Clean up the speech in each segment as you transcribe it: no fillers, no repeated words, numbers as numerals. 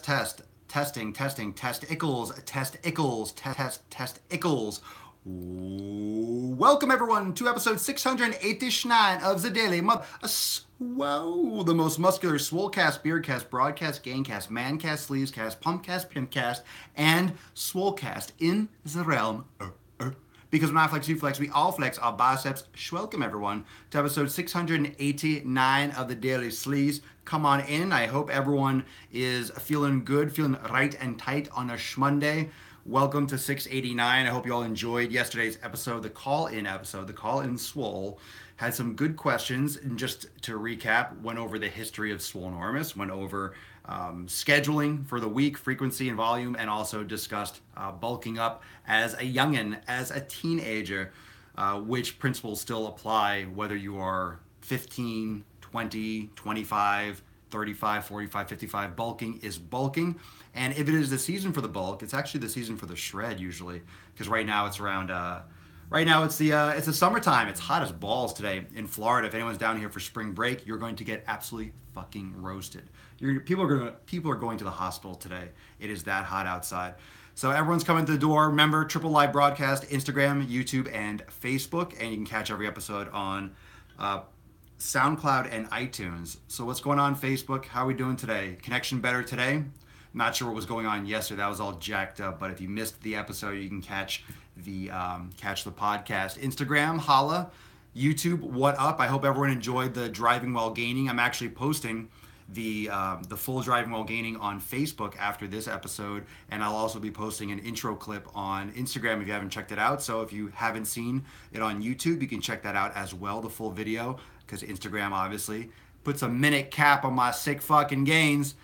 testicles. Welcome everyone to episode 689 of the Daily Swole, the most muscular Swolecast, Beardcast, Broadcast, Gangcast, Mancast, Sleevescast, Pumpcast, Pimpcast, and Swolecast in the realm. Because when I flex, you flex, we all flex our biceps. Welcome everyone to episode 689 of the Daily Sleaze. Come on in. I hope everyone is feeling good, feeling right and tight on a Schmonday. Welcome to 689. I hope you all enjoyed yesterday's episode, the call-in Swole. Had some good questions, and just to recap, went over the history of Swolenormous, went over scheduling for the week, frequency and volume, and also discussed bulking up as a youngin', as a teenager, which principles still apply whether you are 15, 20, 25, 35, 45, 55. Bulking is bulking. And if it is the season for the bulk, it's actually the season for the shred usually, because right now it's around. Right now it's the summertime. It's hot as balls today in Florida. If anyone's down here for spring break, you're going to get absolutely fucking roasted. People are going to the hospital today. It is that hot outside. So everyone's coming to the door. Remember, triple live broadcast, Instagram, YouTube, and Facebook, and you can catch every episode on SoundCloud and iTunes. So what's going on Facebook? How are we doing today? Connection better today? Not sure what was going on yesterday. That was all jacked up. But if you missed the episode, you can catch the podcast. Instagram, holla. YouTube, what up? I hope everyone enjoyed the driving while gaining. I'm actually posting the full driving while gaining on Facebook after this episode, and I'll also be posting an intro clip on Instagram if you haven't checked it out. So if you haven't seen it on YouTube, you can check that out as well, the full video, because Instagram obviously puts a minute cap on my sick fucking gains.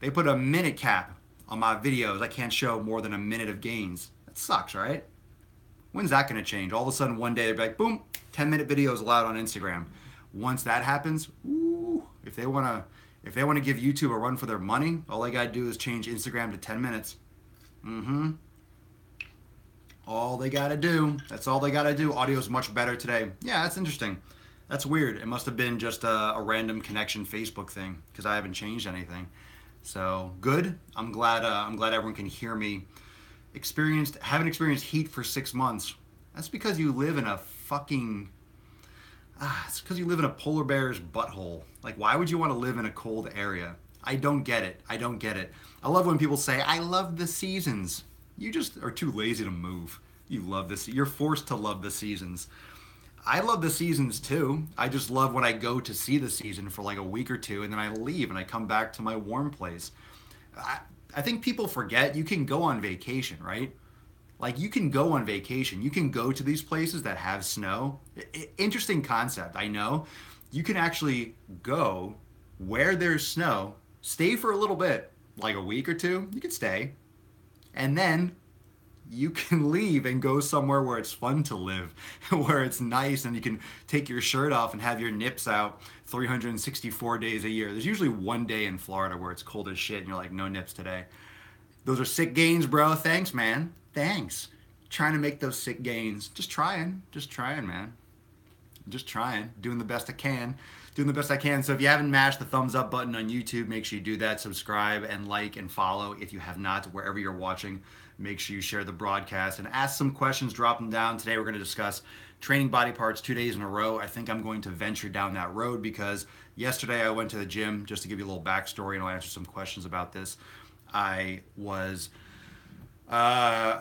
They put a minute cap on my videos. I can't show more than a minute of gains. That sucks, right? When's that going to change? All of a sudden, one day, they're like, boom, 10-minute videos allowed on Instagram. Once that happens, ooh, if they want to give YouTube a run for their money, all they got to do is change Instagram to 10 minutes. All they got to do. That's all they got to do. Audio's much better today. Yeah, that's interesting. That's weird. It must have been just a random connection Facebook thing, because I haven't changed anything. So good. I'm glad everyone can hear me. Haven't experienced heat for 6 months. That's because you live in a fucking. It's because you live in a polar bear's butthole. Like, why would you want to live in a cold area? I don't get it. I love when people say, "I love the seasons." You just are too lazy to move. You love this. You're forced to love the seasons. I love the seasons too. I just love when I go to see the season for like a week or two, and then I leave and I come back to my warm place. I think people forget you can go on vacation, right? Like, you can go on vacation. You can go to these places that have snow. Interesting concept, I know. You can actually go where there's snow, stay for a little bit, like a week or two. You can stay, and then you can leave and go somewhere where it's fun to live, where it's nice, and you can take your shirt off and have your nips out 364 days a year. There's usually one day in Florida where it's cold as shit and you're like, no nips today. Those are sick gains, bro. Thanks, man. Thanks. Trying to make those sick gains. Just trying, man. Just trying. Doing the best I can. So if you haven't mashed the thumbs up button on YouTube, make sure you do that. Subscribe and like and follow if you have not, wherever you're watching. Make sure you share the broadcast and ask some questions. Drop them down. Today we're going to discuss training body parts 2 days in a row. I think I'm going to venture down that road because yesterday I went to the gym. Just to give you a little backstory, and I'll answer some questions about this. I was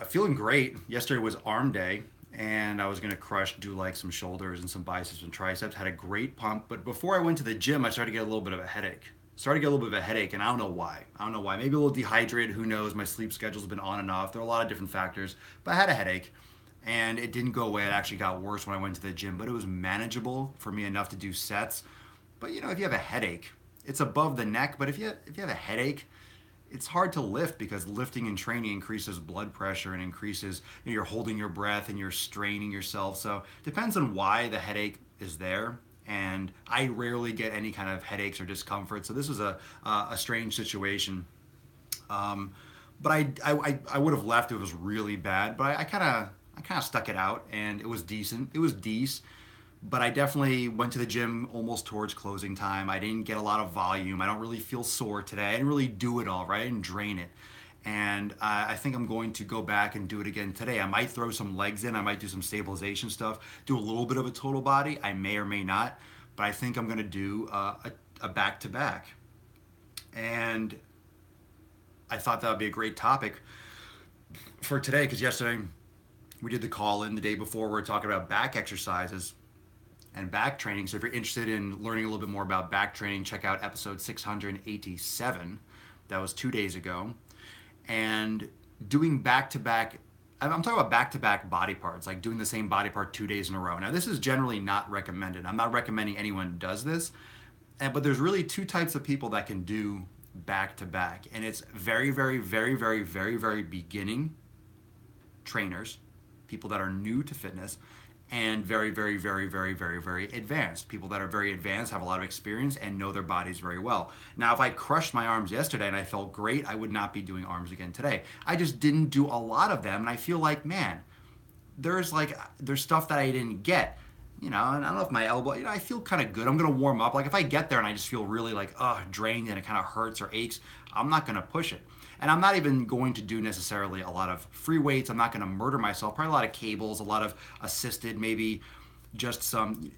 feeling great. Yesterday was arm day, and I was going to do like some shoulders and some biceps and triceps. Had a great pump, but before I went to the gym, I started to get a little bit of a headache. And I don't know why. Maybe a little dehydrated, who knows? My sleep schedule's been on and off. There are a lot of different factors, but I had a headache, and it didn't go away. It actually got worse when I went to the gym, but it was manageable for me enough to do sets. But if you have a headache, it's above the neck, but if you have a headache, it's hard to lift, because lifting and training increases blood pressure and increases, you're holding your breath and you're straining yourself. So it depends on why the headache is there. And I rarely get any kind of headaches or discomfort. So this was a strange situation. But I would have left if it was really bad. But I kind of stuck it out, and it was decent. But I definitely went to the gym almost towards closing time. I didn't get a lot of volume. I don't really feel sore today. I didn't really do it all, right? I didn't drain it. And I think I'm going to go back and do it again today. I might throw some legs in. I might do some stabilization stuff, do a little bit of a total body. I may or may not. But I think I'm going to do a back-to-back. And I thought that would be a great topic for today because yesterday we did the call in the day before. We were talking about back exercises and back training. So if you're interested in learning a little bit more about back training, check out episode 687. That was 2 days ago. And doing back-to-back, I'm talking about back-to-back body parts, like doing the same body part 2 days in a row. Now, this is generally not recommended. I'm not recommending anyone does this, but there's really two types of people that can do back-to-back. And it's very, very, very, very, very, very beginning trainers, people that are new to fitness, and very, very, very, very, very, very advanced. People that are very advanced, have a lot of experience, and know their bodies very well. Now, if I crushed my arms yesterday and I felt great, I would not be doing arms again today. I just didn't do a lot of them, and I feel like, man, there's stuff that I didn't get. And I don't know if my elbow, I feel kind of good. I'm going to warm up. Like if I get there and I just feel really drained and it kind of hurts or aches, I'm not going to push it. And I'm not even going to do necessarily a lot of free weights. I'm not going to murder myself. Probably a lot of cables, a lot of assisted, maybe just some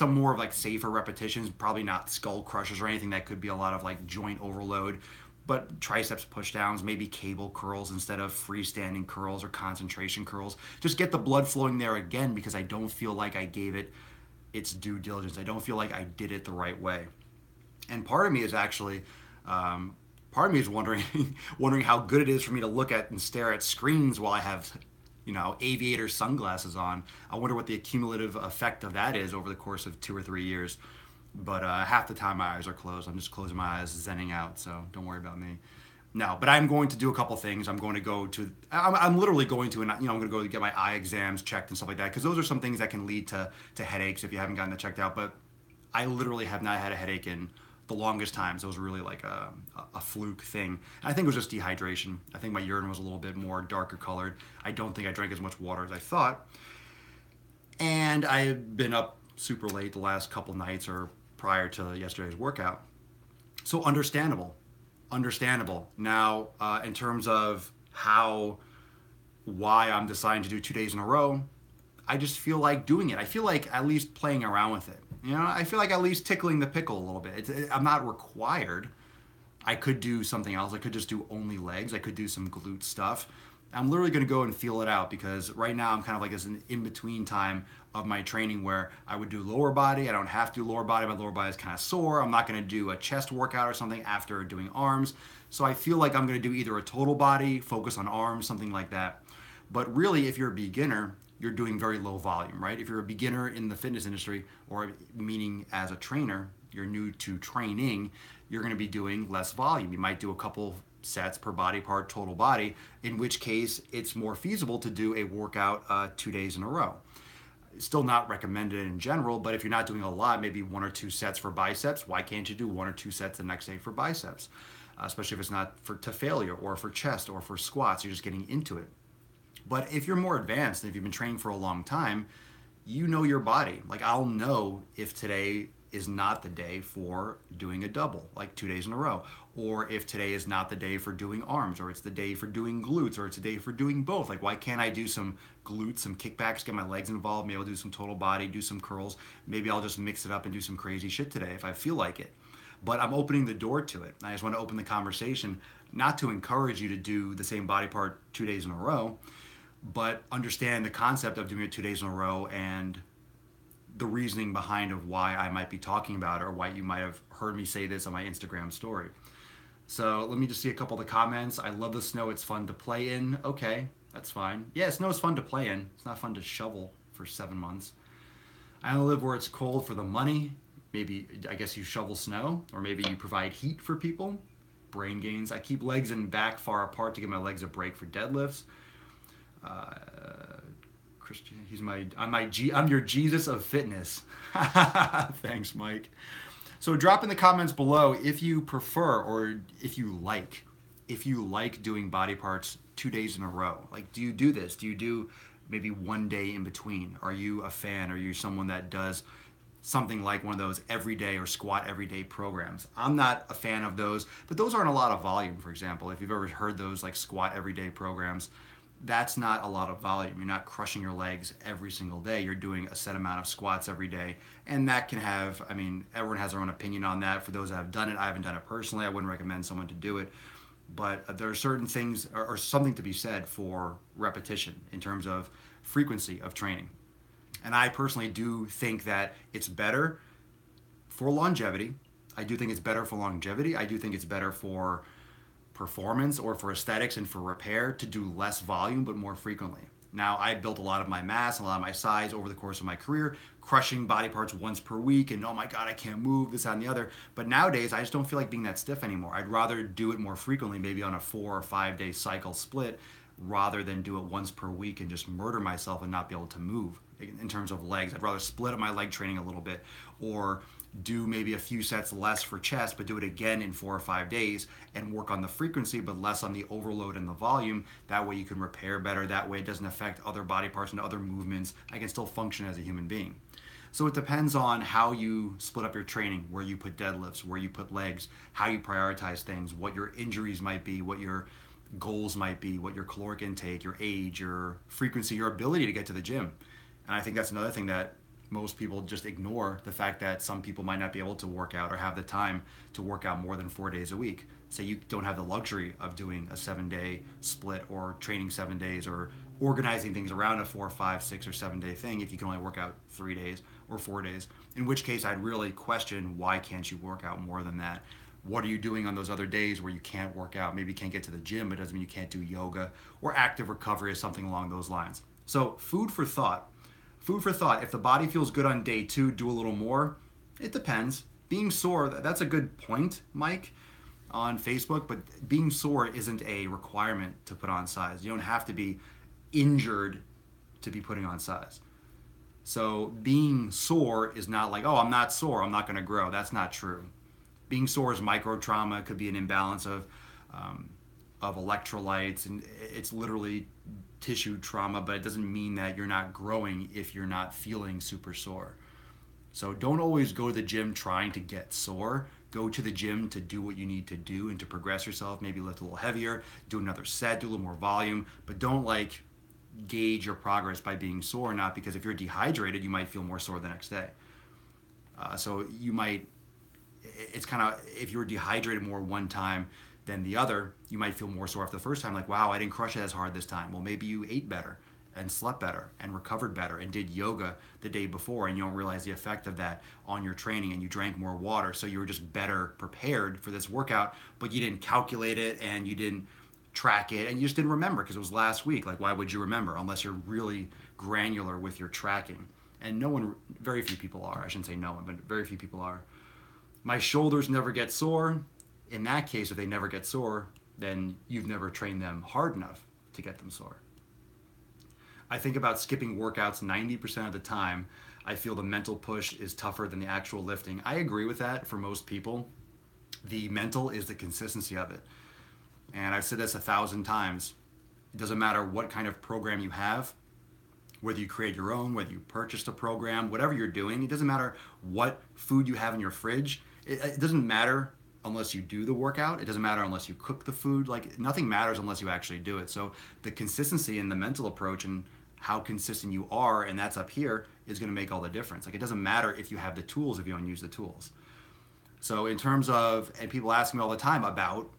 more of like safer repetitions. Probably not skull crushers or anything that could be a lot of like joint overload. But triceps push downs, maybe cable curls instead of freestanding curls or concentration curls. Just get the blood flowing there again because I don't feel like I gave it its due diligence. I don't feel like I did it the right way. And part of me is actually wondering wondering how good it is for me to look at and stare at screens while I have aviator sunglasses on. I wonder what the accumulative effect of that is over the course of 2 or 3 years. But half the time my eyes are closed. I'm just closing my eyes, zenning out, so don't worry about me. No, but I'm going to do a couple things. I'm literally going to, I'm going to go get my eye exams checked and stuff like that, because those are some things that can lead to headaches if you haven't gotten that checked out. But I literally have not had a headache in the longest time, so it was really like a fluke thing. And I think it was just dehydration. I think my urine was a little bit more darker colored. I don't think I drank as much water as I thought. And I've been up super late the last couple nights or prior to yesterday's workout. So understandable. Now, in terms of why I'm deciding to do 2 days in a row, I just feel like doing it. I feel like at least playing around with it. I feel like at least tickling the pickle a little bit. I'm not required. I could do something else. I could just do only legs. I could do some glute stuff. I'm literally going to go and feel it out because right now I'm kind of like this in-between time of my training where I would do lower body. I don't have to do lower body. My lower body is kind of sore. I'm not going to do a chest workout or something after doing arms. So I feel like I'm going to do either a total body, focus on arms, something like that. But really, if you're a beginner, you're doing very low volume, right? If you're a beginner in the fitness industry, or meaning as a trainer, you're new to training, you're going to be doing less volume. You might do a couple sets per body part, total body, in which case it's more feasible to do a workout 2 days in a row. Still not recommended in general, but if you're not doing a lot, maybe 1 or 2 sets for biceps, why can't you do 1 or 2 sets the next day for biceps? Especially if it's not to failure or for chest or for squats, you're just getting into it. But if you're more advanced and if you've been training for a long time, you know your body. Like I'll know if today is not the day for doing a double, like 2 days in a row, or if today is not the day for doing arms, or it's the day for doing glutes, or it's a day for doing both. Like why can't I do some glutes, some kickbacks, get my legs involved, maybe I'll do some total body, do some curls, maybe I'll just mix it up and do some crazy shit today if I feel like it. But I'm opening the door to it. I just want to open the conversation, not to encourage you to do the same body part 2 days in a row, but understand the concept of doing it 2 days in a row and the reasoning behind of why I might be talking about it or why you might have heard me say this on my Instagram story. So let me just see a couple of the comments. I love the snow. It's fun to play in. Okay, that's fine. Yeah, snow is fun to play in. It's not fun to shovel for 7 months. I only live where it's cold for the money. Maybe, I guess you shovel snow, or maybe you provide heat for people. Brain gains. I keep legs and back far apart to give my legs a break for deadlifts. Christian, I'm your Jesus of fitness. Thanks, Mike. So drop in the comments below if you prefer or if you like doing body parts 2 days in a row. Like, do you do this? Do you do maybe one day in between? Are you a fan? Are you someone that does something like one of those everyday or squat everyday programs? I'm not a fan of those, but those aren't a lot of volume. For example, if you've ever heard those like squat everyday programs, that's not a lot of volume. You're not crushing your legs every single day. You're doing a set amount of squats every day. And that can have, I mean, everyone has their own opinion on that. For those that have done it, I haven't done it personally. I wouldn't recommend someone to do it. But there are certain things or something to be said for repetition in terms of frequency of training. And I personally do think that it's better for longevity. I do think it's better for longevity. I do think it's better for performance or for aesthetics and for repair to do less volume but more frequently. Now, I built a lot of my mass and a lot of my size over the course of my career, crushing body parts once per week and oh my God, I can't move, this, that, and the other. But nowadays, I just don't feel like being that stiff anymore. I'd rather do it more frequently, maybe on a 4 or 5 day cycle split, rather than do it once per week and just murder myself and not be able to move in terms of legs. I'd rather split up my leg training a little bit or do maybe a few sets less for chest, but do it again in 4 or 5 days and work on the frequency, but less on the overload and the volume. That way you can repair better. That way it doesn't affect other body parts and other movements. I can still function as a human being. So it depends on how you split up your training, where you put deadlifts, where you put legs, how you prioritize things, what your injuries might be, what your goals might be, what your caloric intake, your age, your frequency, your ability to get to the gym. And I think that's another thing that most people just ignore, the fact that some people might not be able to work out or have the time to work out more than 4 days a week. Say you don't have the luxury of doing a 7-day split or training 7 days or organizing things around a 4, 5, 6, or 7 day thing if you can only work out 3 days or 4 days, in which case I'd really question, why can't you work out more than that? What are you doing on those other days where you can't work out? Maybe you can't get to the gym, but it doesn't mean you can't do yoga or active recovery or something along those lines. So food for thought. Food for thought. If the body feels good on day 2, do a little more. It depends. Being sore, that's a good point, Mike, on Facebook, but being sore isn't a requirement to put on size. You don't have to be injured to be putting on size. So being sore is not like, oh, I'm not sore, I'm not going to grow. That's not true. Being sore is micro trauma. It could be an imbalance of electrolytes, and it's literally tissue trauma, but it doesn't mean that you're not growing if you're not feeling super sore. So don't always go to the gym trying to get sore. Go to the gym to do what you need to do and to progress yourself. Maybe lift a little heavier, do another set, do a little more volume, but don't like gauge your progress by being sore or not, because if you're dehydrated, you might feel more sore the next day. So you might, it's kind of, if you're dehydrated more one time than the other, you might feel more sore after the first time, like, wow, I didn't crush it as hard this time. Well, maybe you ate better and slept better and recovered better and did yoga the day before, and you don't realize the effect of that on your training, and you drank more water, so you were just better prepared for this workout, but you didn't calculate it and you didn't track it and you just didn't remember because it was last week. Like, why would you remember unless you're really granular with your tracking? And very few people are. I shouldn't say no one, but very few people are. My shoulders never get sore. In that case, if they never get sore, then you've never trained them hard enough to get them sore. I think about skipping workouts 90% of the time. I feel the mental push is tougher than the actual lifting. I agree with that for most people. The mental is the consistency of it. And I've said this 1,000 times. It doesn't matter what kind of program you have, whether you create your own, whether you purchased a program, whatever you're doing. It doesn't matter what food you have in your fridge. It doesn't matter unless you do the workout. It doesn't matter unless you cook the food. Like, nothing matters unless you actually do it. So the consistency and the mental approach and how consistent you are, and that's up here, is going to make all the difference. Like, it doesn't matter if you have the tools if you don't use the tools. So in terms of, and people ask me all the time about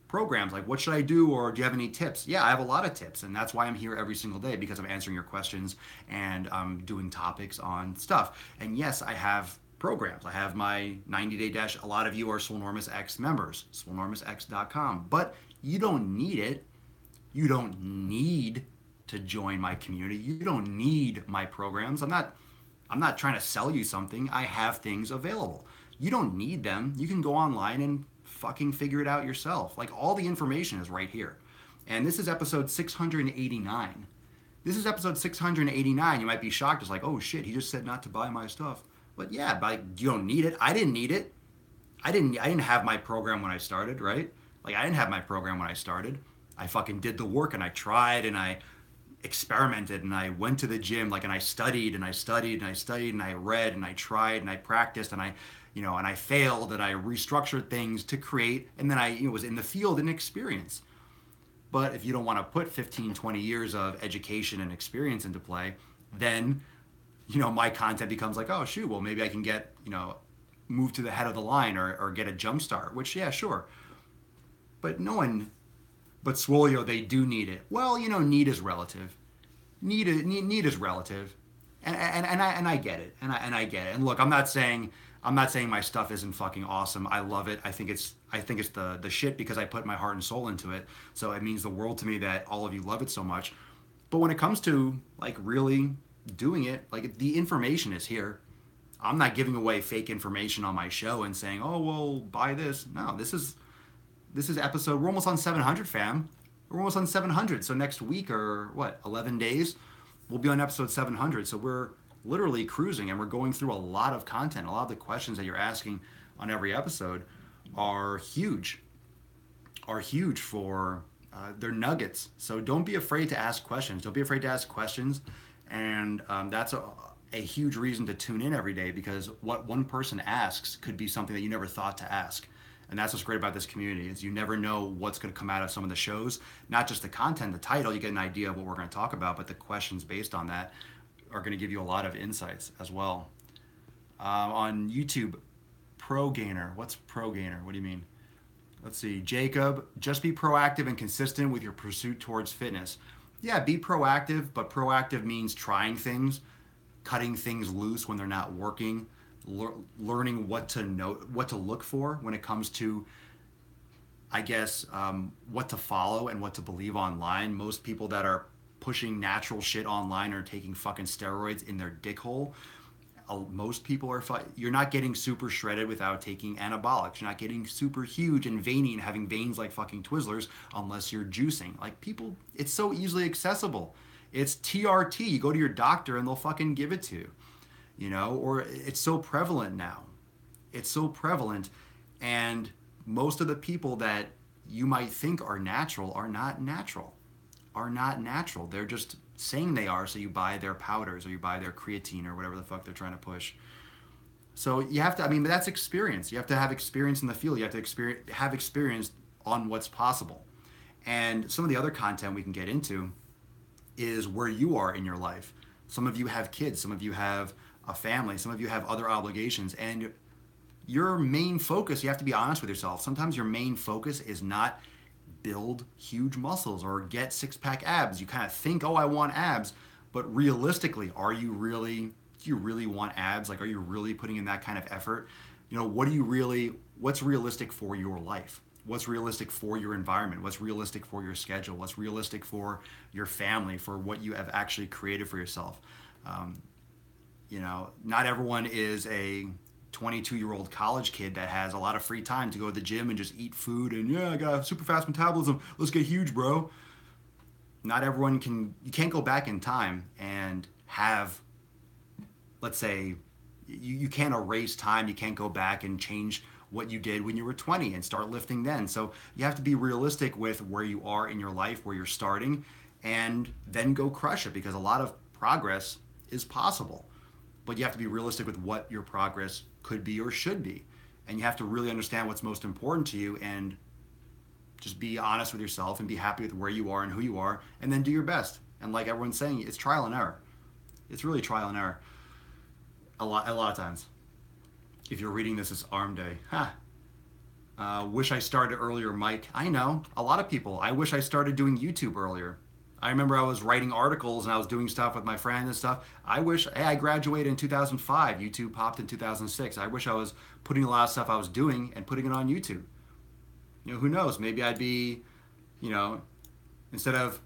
programs, like, what should I do, or do you have any tips? Yeah, I have a lot of tips, and that's why I'm here every single day, because I'm answering your questions and I'm doing topics on stuff. And yes, I have programs. I have my 90-day dash. A lot of you are Swolenormous X members, swolenormousx.com, but you don't need it. You don't need to join my community. You don't need my programs. I'm not trying to sell you something. I have things available. You don't need them. You can go online and fucking figure it out yourself. Like, all the information is right here. And this is episode 689. This is episode 689. You might be shocked. It's like, oh shit, he just said not to buy my stuff. But yeah, but you don't need it. I didn't need it. I didn't have my program when I started, right? Like, I didn't have my program when I started. I fucking did the work and I tried and I experimented and I went to the gym, like, and I studied and I studied and I studied and I read and I tried and I practiced and I, and I failed and I restructured things to create, and then I, was in the field and experience. But if you don't want to put 15, 20 years of education and experience into play, then, my content becomes like, oh, shoot, well, maybe I can get, move to the head of the line or get a jump start, which, yeah, sure. But no one, but Swolio, they do need it. Well, need is relative. Need is relative. And I get it. And I get it. And look, I'm not saying my stuff isn't fucking awesome. I love it. I think it's the shit because I put my heart and soul into it. So it means the world to me that all of you love it so much. But when it comes to like really doing it, like the information is here. I'm not giving away fake information on my show and saying, "Oh, well, buy this." No, this is episode. We're almost on 700, fam. We're almost on 700. So next week or what, 11 days, we'll be on episode 700. So we're literally cruising, and we're going through a lot of content. A lot of the questions that you're asking on every episode are huge. For they're nuggets. So don't be afraid to ask questions. Don't be afraid to ask questions, and that's a huge reason to tune in every day, because what one person asks could be something that you never thought to ask. And that's what's great about this community, is you never know what's going to come out of some of the shows. Not just the content, the title, you get an idea of what we're going to talk about, but the questions based on that are going to give you a lot of insights as well. On YouTube, Pro Gainer. What's Pro Gainer? What do you mean? Let's see. Jacob, just be proactive and consistent with your pursuit towards fitness. Yeah, be proactive, but proactive means trying things, cutting things loose when they're not working, learning what to know, what to look for when it comes to, I guess, what to follow and what to believe online. Most people that are pushing natural shit online are taking fucking steroids in their dick hole. Most people are, you're not getting super shredded without taking anabolics. You're not getting super huge and veiny and having veins like fucking Twizzlers unless you're juicing. Like, people, it's so easily accessible. It's TRT. You go to your doctor and they'll fucking give it to you. Or it's so prevalent now. It's so prevalent, and most of the people that you might think are natural are not natural. They're just saying they are, so you buy their powders or you buy their creatine or whatever the fuck they're trying to push. So you have to, but that's experience. You have to have experience in the field. You have to have experience on what's possible. And some of the other content we can get into is where you are in your life. Some of you have kids, some of you have a family, some of you have other obligations, and your main focus, you have to be honest with yourself. Sometimes your main focus is not build huge muscles or get six-pack abs. You kind of think, oh, I want abs, but realistically, do you really want abs? Like, are you really putting in that kind of effort? What's realistic for your life? What's realistic for your environment? What's realistic for your schedule? What's realistic for your family, for what you have actually created for yourself? Not everyone is a 22-year-old college kid that has a lot of free time to go to the gym and just eat food and, yeah, I got super fast metabolism. Let's get huge, bro. Not everyone you can't go back in time and have, let's say, you can't erase time. You can't go back and change what you did when you were 20 and start lifting then. So you have to be realistic with where you are in your life, where you're starting, and then go crush it, because a lot of progress is possible. But you have to be realistic with what your progress could be or should be. And you have to really understand what's most important to you, and just be honest with yourself and be happy with where you are and who you are, and then do your best. And like everyone's saying, it's trial and error. It's really trial and error. A lot of times. If you're reading this, it's arm day. Wish I started earlier, Mike. I know. A lot of people. I wish I started doing YouTube earlier. I remember I was writing articles and I was doing stuff with my friends and stuff. I graduated in 2005. YouTube popped in 2006. I wish I was putting a lot of stuff I was doing and putting it on YouTube. Who knows? Maybe I'd be, instead of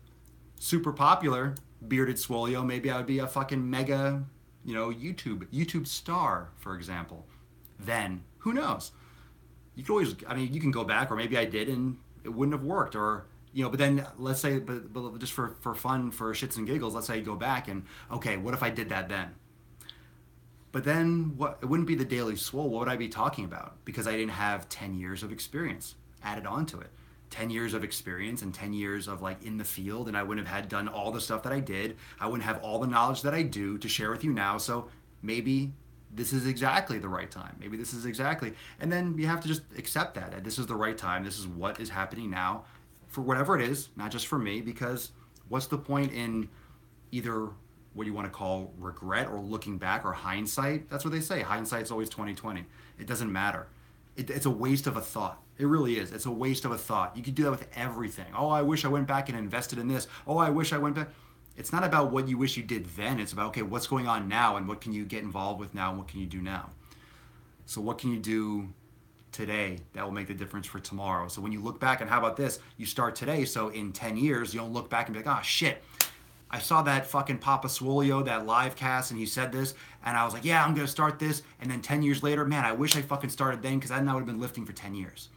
super popular, bearded Swolio, maybe I would be a fucking mega, YouTube star, for example. Then, who knows? You could always, you can go back, or maybe I did and it wouldn't have worked, or but then let's say, but just for fun, for shits and giggles, let's say you go back and, okay, what if I did that then? But then what? It wouldn't be the Daily Swole. What would I be talking about? Because I didn't have 10 years of experience added onto it. 10 years of experience and 10 years of like in the field, and I wouldn't have had done all the stuff that I did. I wouldn't have all the knowledge that I do to share with you now. So maybe this is exactly the right time. Maybe this is exactly, and then you have to just accept that this is the right time. This is what is happening now for whatever it is, not just for me, because what's the point in either what you want to call regret or looking back or hindsight? That's what they say. Hindsight's always 20/20. It doesn't matter. It's a waste of a thought. It really is. It's a waste of a thought. You could do that with everything. Oh, I wish I went back and invested in this. Oh, I wish I went back. It's not about what you wish you did then. It's about, okay, what's going on now and what can you get involved with now and what can you do now? So what can you do today that will make the difference for tomorrow? So when you look back, and how about this? You start today, so in 10 years, you don't look back and be like, oh, shit. I saw that fucking Papa Swolio, that live cast, and he said this, and I was like, yeah, I'm going to start this. And then 10 years later, man, I wish I fucking started then, because then I would have been lifting for 10 years.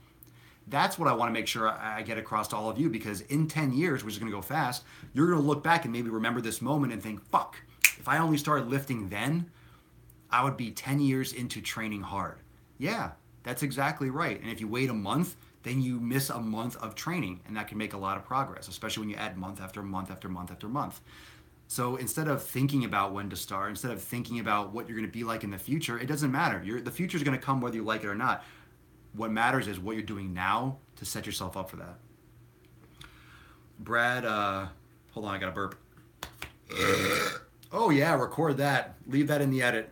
That's what I want to make sure I get across to all of you, because in 10 years, which is going to go fast, you're going to look back and maybe remember this moment and think, fuck, if I only started lifting then, I would be 10 years into training hard. Yeah, that's exactly right. And if you wait a month, then you miss a month of training, and that can make a lot of progress, especially when you add month after month after month after month. So instead of thinking about when to start, instead of thinking about what you're going to be like in the future, it doesn't matter. The future is going to come whether you like it or not. What matters is what you're doing now to set yourself up for that. Brad, hold on, I got to burp. Oh yeah, record that. Leave that in the edit.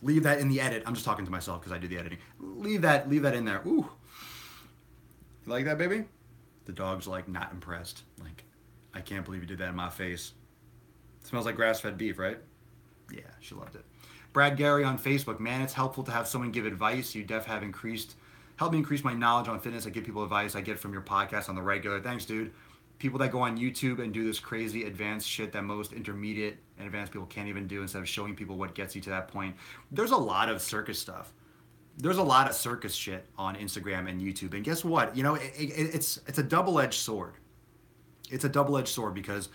Leave that in the edit. I'm just talking to myself because I do the editing. Leave that in there. Ooh. You like that, baby? The dog's like not impressed. Like, I can't believe you did that in my face. It smells like grass-fed beef, right? Yeah, she loved it. Brad Gary on Facebook. Man, it's helpful to have someone give advice. You def have helped me increase my knowledge on fitness. I give people advice I get from your podcast on the regular. Thanks, dude. People that go on YouTube and do this crazy advanced shit that most intermediate and advanced people can't even do, instead of showing people what gets you to that point. There's a lot of circus stuff. There's a lot of circus shit on Instagram and YouTube. And guess what? You know, it's a double-edged sword. It's a double-edged sword because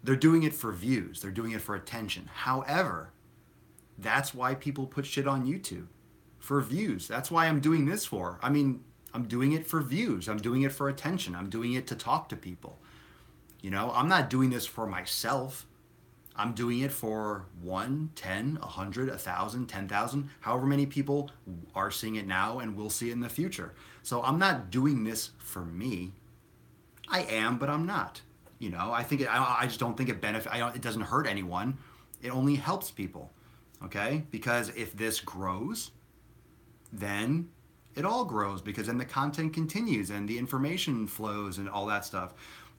they're doing it for views. They're doing it for attention. However, that's why people put shit on YouTube. For views. That's why I'm doing this for. I mean, I'm doing it for views. I'm doing it for attention. I'm doing it to talk to people. You know, I'm not doing this for myself. I'm doing it for 1, 10, 100, 1,000, 10,000, however many people are seeing it now and will see it in the future. So I'm not doing this for me. I am, but I'm not. You know, I just don't think it it doesn't hurt anyone. It only helps people. Okay? Because if this grows, then it all grows, because then the content continues and the information flows and all that stuff.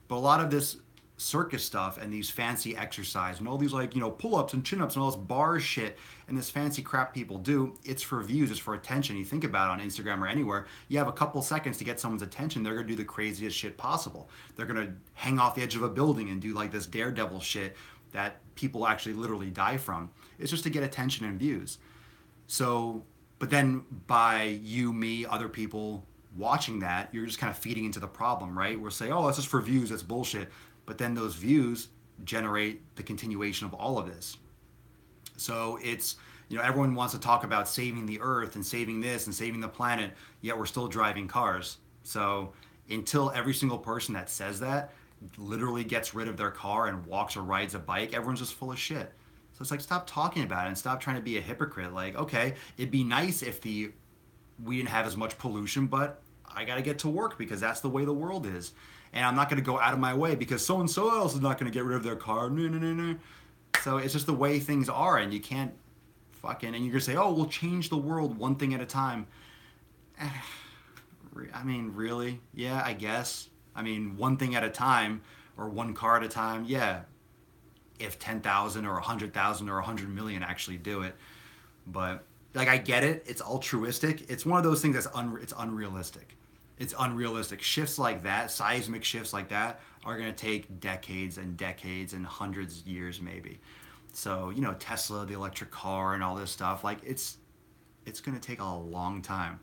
But a lot of this circus stuff and these fancy exercise and all these, like, you know, pull-ups and chin-ups and all this bar shit and this fancy crap people do, it's for views, it's for attention. You think about it on Instagram or anywhere, you have a couple seconds to get someone's attention, they're gonna do the craziest shit possible. They're gonna hang off the edge of a building and do like this daredevil shit that people actually literally die from. It's just to get attention and views. So, but then by you, me, other people watching that, you're just kind of feeding into the problem, right? We'll say, oh, that's just for views, that's bullshit. But then those views generate the continuation of all of this. So it's, you know, everyone wants to talk about saving the earth and saving this and saving the planet, yet we're still driving cars. So until every single person that says that literally gets rid of their car and walks or rides a bike, everyone's just full of shit. So it's like, stop talking about it and stop trying to be a hypocrite. Like, okay, it'd be nice if we didn't have as much pollution, but I got to get to work because that's the way the world is. And I'm not going to go out of my way because so-and-so else is not going to get rid of their car. No. So it's just the way things are, and you can't and you're going to say, oh, we'll change the world one thing at a time. I mean, really? Yeah, I guess. I mean, one thing at a time or one car at a time, yeah. If 10,000 or 100,000 or 100 million actually do it. But, like, I get it. It's altruistic. It's one of those things that's it's unrealistic. It's unrealistic. Shifts like that, seismic shifts like that, are going to take decades and decades and hundreds of years maybe. So, you know, Tesla, the electric car and all this stuff, like, it's going to take a long time.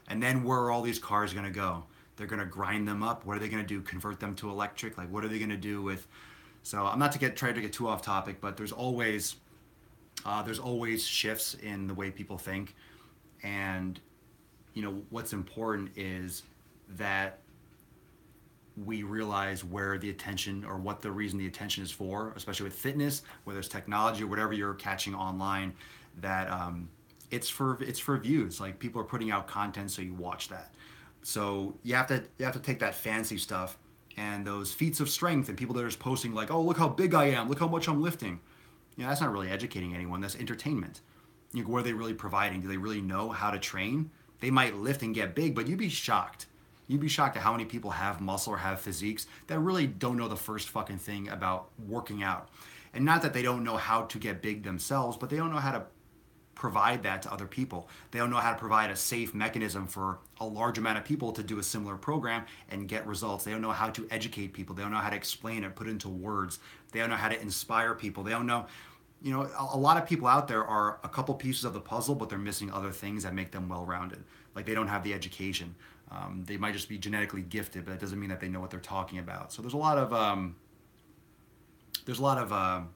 And then where are all these cars going to go? They're going to grind them up. What are they going to do? Convert them to electric? Like, what are they going to do with... So I'm not trying to get too off topic, but there's always shifts in the way people think. And, you know, what's important is that we realize where the attention or what the reason the attention is for, especially with fitness, whether it's technology or whatever you're catching online, that it's for views. Like people are putting out content, so you watch that. So you have to take that fancy stuff and those feats of strength and people that are just posting like, oh, look how big I am, look how much I'm lifting. That's not really educating anyone. That's entertainment. What are they really providing? Do they really know how to train? They might lift and get big, but you'd be shocked. You'd be shocked at how many people have muscle or have physiques that really don't know the first fucking thing about working out. And not that they don't know how to get big themselves, but they don't know how to provide that to other people. They don't know how to provide a safe mechanism for a large amount of people to do a similar program and get results. They don't know how to educate people. They don't know how to explain it, put it into words. They don't know how to inspire people. They don't know, a lot of people out there are a couple pieces of the puzzle, but they're missing other things that make them well-rounded. Like they don't have the education. They might just be genetically gifted, but that doesn't mean that they know what they're talking about. So there's a lot of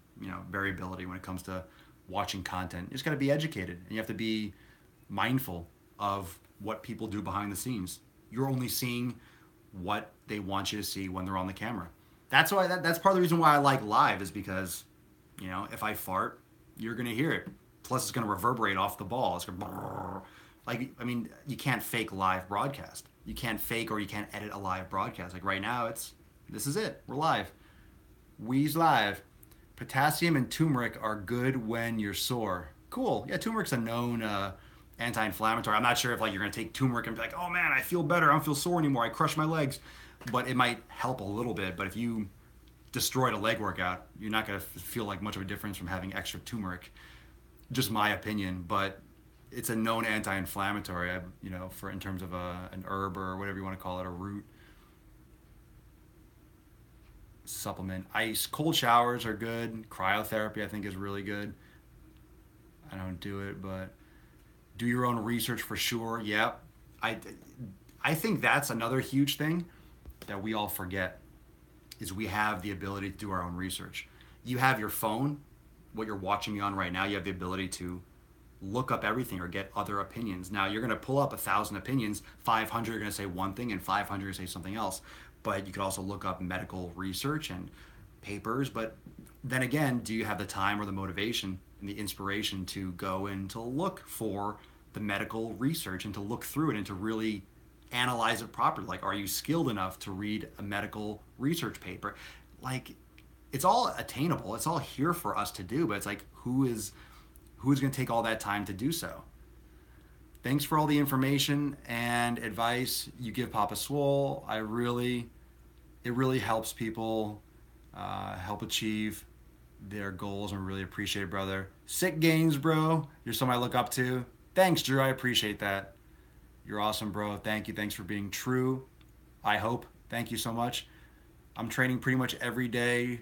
variability when it comes to watching content. You just got to be educated, and you have to be mindful of what people do behind the scenes. You're only seeing what they want you to see when they're on the camera. That's why that's part of the reason why I like live, is because if I fart, you're gonna hear it. Plus, it's gonna reverberate off the ball. It's gonna you can't fake live broadcast. You can't fake or you can't edit a live broadcast. Like right now, this is it. We're live. We's live. Potassium and turmeric are good when you're sore. Cool. Yeah, turmeric's a known anti-inflammatory. I'm not sure if you're gonna take turmeric and be like, oh man, I feel better. I don't feel sore anymore. I crush my legs. But it might help a little bit. But if you destroyed a leg workout, you're not gonna feel like much of a difference from having extra turmeric. Just my opinion, but it's a known anti-inflammatory, for in terms of an herb or whatever you want to call it, a root supplement. Cold showers are good. Cryotherapy, I think, is really good. I don't do it, but do your own research for sure. Yep. I think that's another huge thing that we all forget, is we have the ability to do our own research. You have your phone, what you're watching me on right now, you have the ability to look up everything or get other opinions. Now, you're going to pull up 1,000 opinions, 500 are going to say one thing and 500 are going to say something else. But you could also look up medical research and papers. But then again, do you have the time or the motivation and the inspiration to go and to look for the medical research and to look through it and to really analyze it properly? Like, are you skilled enough to read a medical research paper? Like, it's all attainable. It's all here for us to do. But it's like, who's going to take all that time to do so? Thanks for all the information and advice you give Papa Swole. It really helps people help achieve their goals, and really appreciate it, brother. Sick gains, bro. You're someone I look up to. Thanks, Drew. I appreciate that. You're awesome, bro. Thank you. Thanks for being true. I hope. Thank you so much. I'm training pretty much every day.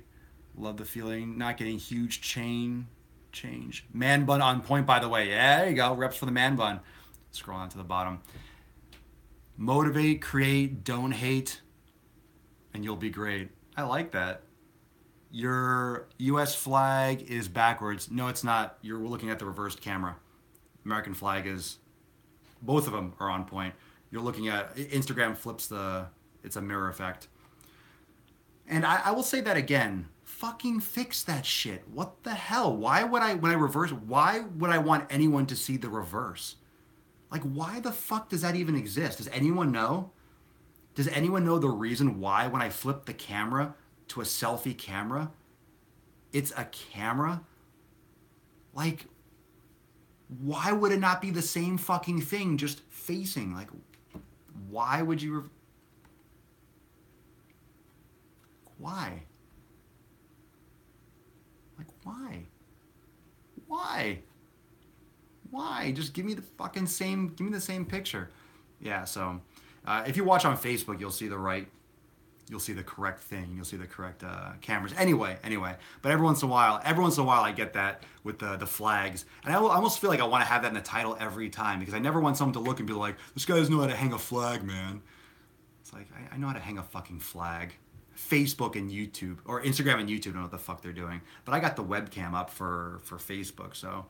Love the feeling. Not getting huge change. Man bun on point, by the way. Yeah, there you go. Reps for the man bun. Scroll on to the bottom. Motivate, create, don't hate, and you'll be great. I like that. Your US flag is backwards. No, it's not. You're looking at the reversed camera. American flag is, both of them are on point. You're looking at, Instagram flips it's a mirror effect. And I will say that again. Fucking fix that shit. What the hell? Why would when I reverse, why would I want anyone to see the reverse? Like, why the fuck does that even exist? Does anyone know? Does anyone know the reason why when I flip the camera to a selfie camera, it's a camera? Like, why would it not be the same fucking thing just facing? Like, why would you... Why? Like, why? Why? Just give me the fucking same, give me the same picture. Yeah, so if you watch on Facebook, you'll see the correct thing. You'll see the correct cameras. Anyway, but every once in a while I get that with the flags. And I almost feel like I want to have that in the title every time, because I never want someone to look and be like, this guy doesn't know how to hang a flag, man. It's like, I know how to hang a fucking flag. Facebook and YouTube, or Instagram and YouTube, don't know what the fuck they're doing. But I got the webcam up for Facebook, so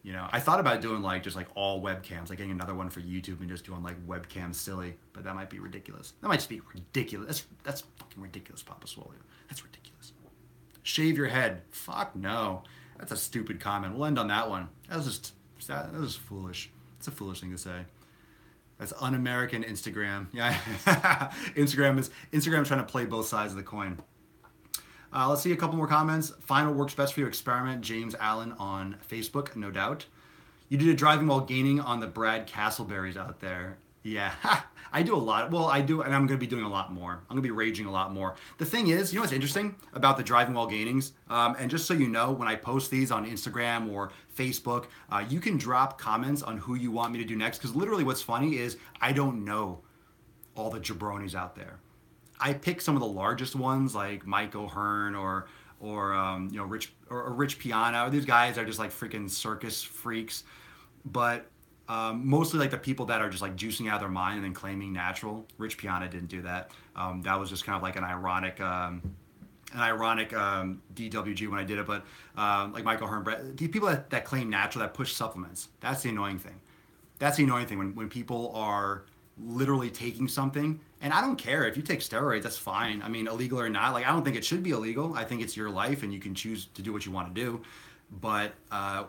You know, I thought about doing like just like all webcams, like getting another one for YouTube and just doing like webcam silly, but that might be ridiculous. That might just be ridiculous. That's fucking ridiculous, Papa Swole. That's ridiculous. Shave your head. Fuck no. That's a stupid comment. We'll end on that one. That was foolish. It's a foolish thing to say. That's un-American Instagram. Yeah, Instagram's trying to play both sides of the coin. Let's see a couple more comments. Final works best for you experiment. James Allen on Facebook, no doubt. You did a driving while gaining on the Brad Castleberries out there. Yeah, I do a lot. Well, I do, and I'm going to be doing a lot more. I'm going to be raging a lot more. The thing is, you know what's interesting about the driving while gainings? And just so you know, when I post these on Instagram or Facebook, you can drop comments on who you want me to do next. Because literally what's funny is I don't know all the jabronis out there. I pick some of the largest ones like Mike O'Hearn or you know, Rich Piana. These guys are just like freaking circus freaks. But mostly like the people that are just like juicing out of their mind and then claiming natural. Rich Piana didn't do that. That was just kind of like an ironic DWG when I did it. But like Michael Hearn, the people that claim natural, that push supplements, that's the annoying thing. That's the annoying thing when people are literally taking something. And I don't care if you take steroids, that's fine. I mean, illegal or not, like I don't think it should be illegal. I think it's your life and you can choose to do what you want to do. But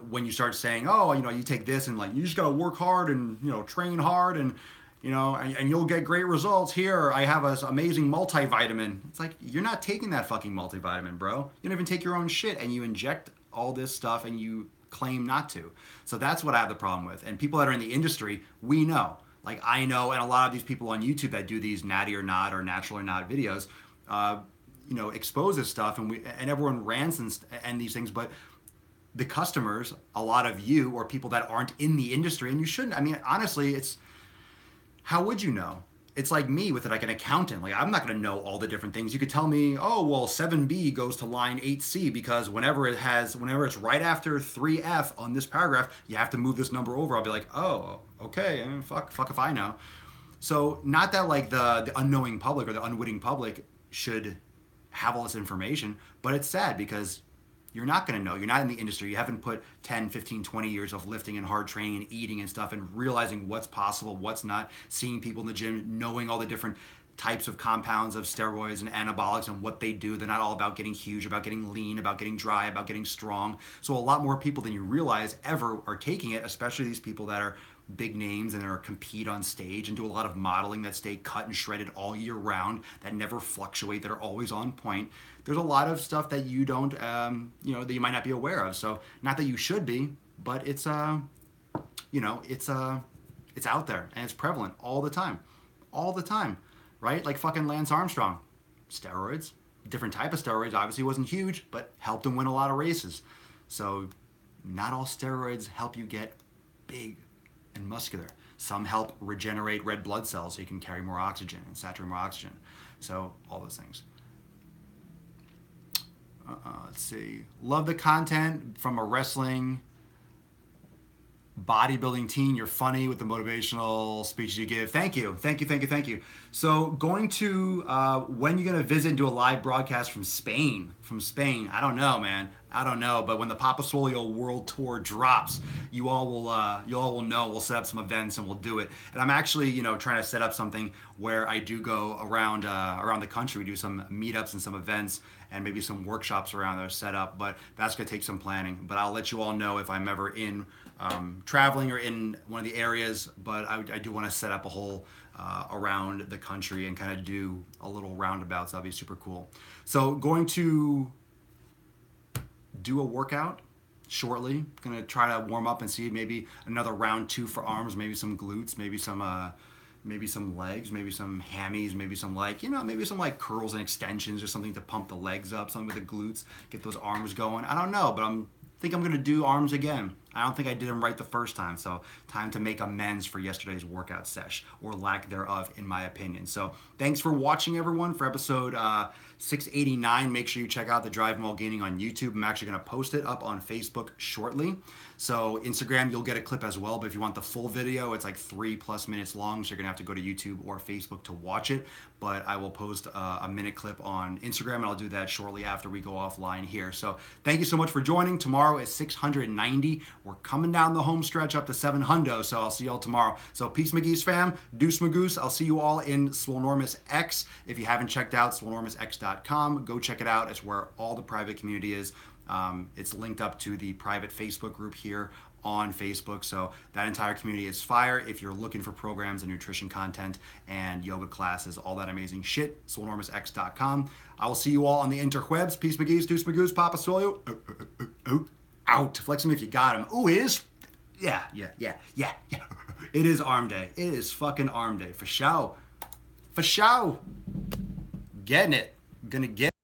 when you start saying, oh, you know, you take this and like you just gotta work hard and, you know, train hard and, you know, and you'll get great results. Here, I have this amazing multivitamin. It's like, you're not taking that fucking multivitamin, bro. You don't even take your own shit and you inject all this stuff and you claim not to. So that's what I have the problem with. And people that are in the industry, we know. Like I know, and a lot of these people on YouTube that do these natty or not or natural or not videos, you know, expose this stuff and everyone rants and these things, but the customers, a lot of you or people that aren't in the industry, and you shouldn't. I mean, honestly, how would you know? It's like me with like an accountant. Like I'm not going to know all the different things. You could tell me, oh, well, 7B goes to line 8C because whenever it's right after 3F on this paragraph, you have to move this number over. I'll be like, oh, okay, I mean, fuck if I know. So not that like the unknowing public or the unwitting public should have all this information, but it's sad because you're not going to know. You're not in the industry. You haven't put 10, 15, 20 years of lifting and hard training and eating and stuff and realizing what's possible, what's not, seeing people in the gym, knowing all the different types of compounds of steroids and anabolics and what they do. They're not all about getting huge, about getting lean, about getting dry, about getting strong. So a lot more people than you realize ever are taking it, especially these people that are big names and are compete on stage and do a lot of modeling that stay cut and shredded all year round, that never fluctuate, that are always on point. There's a lot of stuff that you don't, you know, that you might not be aware of. So not that you should be, but it's, you know, it's out there and it's prevalent all the time, right? Like fucking Lance Armstrong, steroids, different type of steroids. Obviously wasn't huge, but helped him win a lot of races. So not all steroids help you get big and muscular. Some help regenerate red blood cells so you can carry more oxygen and saturate more oxygen. So all those things. Let's see. Love the content from a wrestling bodybuilding teen. You're funny with the motivational speeches you give. Thank you. So going to, when you're going to visit and do a live broadcast from Spain? I don't know, man. I don't know. But when the Papa Swole World Tour drops, you all will know. We'll set up some events and we'll do it. And I'm actually, you know, trying to set up something where I do go around the country. We do some meetups and some events and maybe some workshops around there set up. But that's going to take some planning. But I'll let you all know if I'm ever in traveling or in one of the areas. But I do want to set up a whole around the country and kind of do a little roundabout. So that'll be super cool. So going to do a workout shortly. Gonna try to warm up and see maybe another round 2 for arms, maybe some glutes, maybe some legs, maybe some hammies, maybe some like, you know, maybe some like curls and extensions or something to pump the legs up, something with the glutes, get those arms going. I don't know, but I'm gonna do arms again. I don't think I did them right the first time, so time to make amends for yesterday's workout sesh, or lack thereof, in my opinion. So thanks for watching, everyone, for episode 689. Make sure you check out the Drive While Gaining on YouTube. I'm actually going to post it up on Facebook shortly. So Instagram, you'll get a clip as well, but if you want the full video, it's like 3+ minutes long, so you're going to have to go to YouTube or Facebook to watch it. But I will post a minute clip on Instagram, and I'll do that shortly after we go offline here. So thank you so much for joining. Tomorrow is 690 we're coming down the home stretch up to 7 hundo, so I'll see y'all tomorrow. So peace McGee's fam, deuce magoose. I'll see you all in Swolenormous X. If you haven't checked out swolenormousx.com, go check it out. It's where all the private community is. It's linked up to the private Facebook group here on Facebook. So that entire community is fire. If you're looking for programs and nutrition content and yoga classes, all that amazing shit, swolenormousx.com. I will see you all on the interwebs. Peace McGee's, deuce magoose, Papa Swole. Out. Flex him if you got him. Ooh, it is. Yeah. It is arm day. It is fucking arm day. For show. Getting it. Gonna get